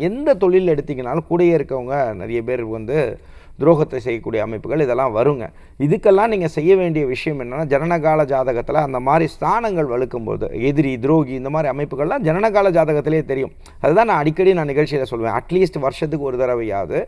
எந்த தொழில் எடுத்திங்கனாலும் கூடயே இருக்கவங்க நிறைய பேர் வந்து துரோகத்தை செய்யக்கூடிய அமைப்புகள் இதெல்லாம் வருங்க. இதுக்கெல்லாம் நீங்கள் செய்ய வேண்டிய விஷயம் என்னென்னா, ஜனனகால ஜாதகத்தில் அந்த மாதிரி ஸ்தானங்கள் வலுக்கும்போது எதிரி துரோகி இந்த மாதிரி அமைப்புகள்லாம் ஜனனகால ஜாதகத்திலே தெரியும். அதுதான் நான் அடிக்கடி நிகழ்ச்சியில் சொல்வேன். அட்லீஸ்ட் வருஷத்துக்கு ஒரு தடவையாவது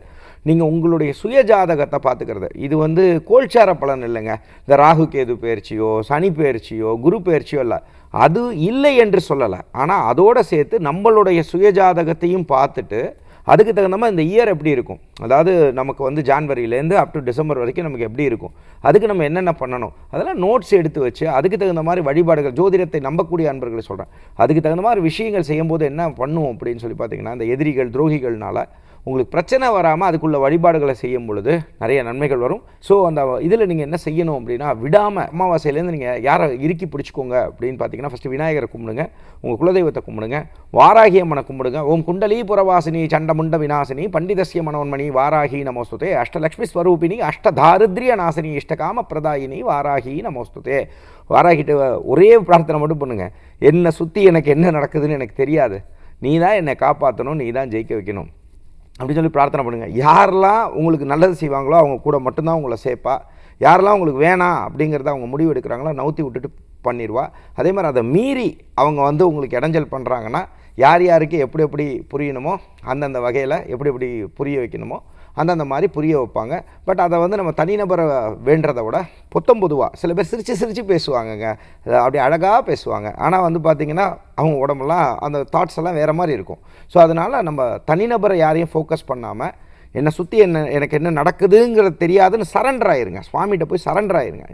நீங்கள் உங்களுடைய சுய ஜாதகத்தை பார்த்துக்கிறது. இது வந்து கோல்சார பலன் இல்லைங்க. இந்த ராகு கேது பயிற்சியோ சனி பயிற்சியோ குரு பயிற்சியோ இல்லை, அது இல்லை என்று சொல்லலை. ஆனால் அதோடு சேர்த்து நம்மளுடைய சுய ஜாதகத்தையும் பார்த்துட்டு அதுக்கு தகுந்த மாதிரி இந்த இயர் எப்படி இருக்கும், அதாவது நமக்கு வந்து ஜான்வரியிலேருந்து அப் டு டிசம்பர் வரைக்கும் நமக்கு எப்படி இருக்கும், அதுக்கு நம்ம என்னென்ன பண்ணணும், அதெல்லாம் நோட்ஸ் எடுத்து வச்சு அதுக்கு தகுந்த மாதிரி வழிபாடுகள், ஜோதிடத்தை நம்பக்கூடிய அன்பர்களை சொல்கிறேன், அதுக்கு தகுந்த மாதிரி விஷயங்கள் செய்யும்போது என்ன பண்ணுவோம் அப்படின்னு சொல்லி பார்த்தீங்கன்னா, இந்த எதிரிகள் துரோகிகள்னால உங்களுக்கு பிரச்சனை வராமல் அதுக்குள்ள வழிபாடுகளை செய்யும் பொழுது நிறைய நன்மைகள் வரும். ஸோ அந்த இதில் நீங்கள் என்ன செய்யணும் அப்படின்னா, விடாமல் அமாவாசையிலேருந்து நீங்கள் யாரை இறுக்கி பிடிச்சிக்கோங்க அப்படின்னு பார்த்தீங்கன்னா, ஃபஸ்ட்டு விநாயகரை கும்பிடுங்க, உங்கள் குலதெய்வத்தை கும்பிடுங்க, வாராகி அம்மனை கும்பிடுங்க. ஓம் குண்டலி புரவாசினி சண்டமுண்ட விநாசினி பண்டிதஸ்ய மனோன்மணி வாராகி நமோஸ்துதே அஷ்டலக்ஷ்மி ஸ்வரூபிணி அஷ்டதாரித்ரிய நாசினி இஷ்டகாம பிரதாயினி வாராகி நமோஸ்துதே. வாராகிட்ட ஒரே பிரார்த்தனை மட்டும் பண்ணுங்கள், என்னை சுற்றி எனக்கு என்ன நடக்குதுன்னு எனக்கு தெரியாது, நீ தான் என்னை காப்பாற்றணும், நீ தான் ஜெயிக்க வைக்கணும் அப்படின்னு சொல்லி பிரார்த்தனை பண்ணுங்கள். யாரெல்லாம் உங்களுக்கு நல்லது செய்வாங்களோ அவங்க கூட மட்டும்தான் உங்களை சேர்ப்பா. யாரெல்லாம் உங்களுக்கு வேணாம் அப்படிங்கிறத அவங்க முடிவு எடுக்கிறாங்களோ நவுத்தி விட்டுட்டு பண்ணிடுவா. அதே மாதிரி அதை மீறி அவங்க வந்து உங்களுக்கு இடைஞ்சல் பண்ணுறாங்கன்னா, யார் யாருக்கு எப்படி எப்படி புரியணுமோ அந்தந்த வகையில் எப்படி எப்படி புரிய வைக்கணுமோ அந்தந்த மாதிரி புரிய வைப்பாங்க. பட் அதை வந்து நம்ம தனிநபரை வேண்டதை விட பொதுவாக சில பேர் சிரித்து பேசுவாங்கங்க, அப்படி அழகாக பேசுவாங்க. ஆனால் வந்து பார்த்திங்கன்னா அவங்க உடம்புலாம் அந்த தாட்ஸ் எல்லாம் வேறு மாதிரி இருக்கும். ஸோ அதனால் நம்ம தனிநபரை யாரையும் ஃபோக்கஸ் பண்ணாமல் என்னை சுற்றி எனக்கு என்ன நடக்குதுங்கிறது தெரியாதுன்னு சரண்டர் ஆயிருங்க. சுவாமிகிட்ட போய் சரண்டர் ஆயிருங்க.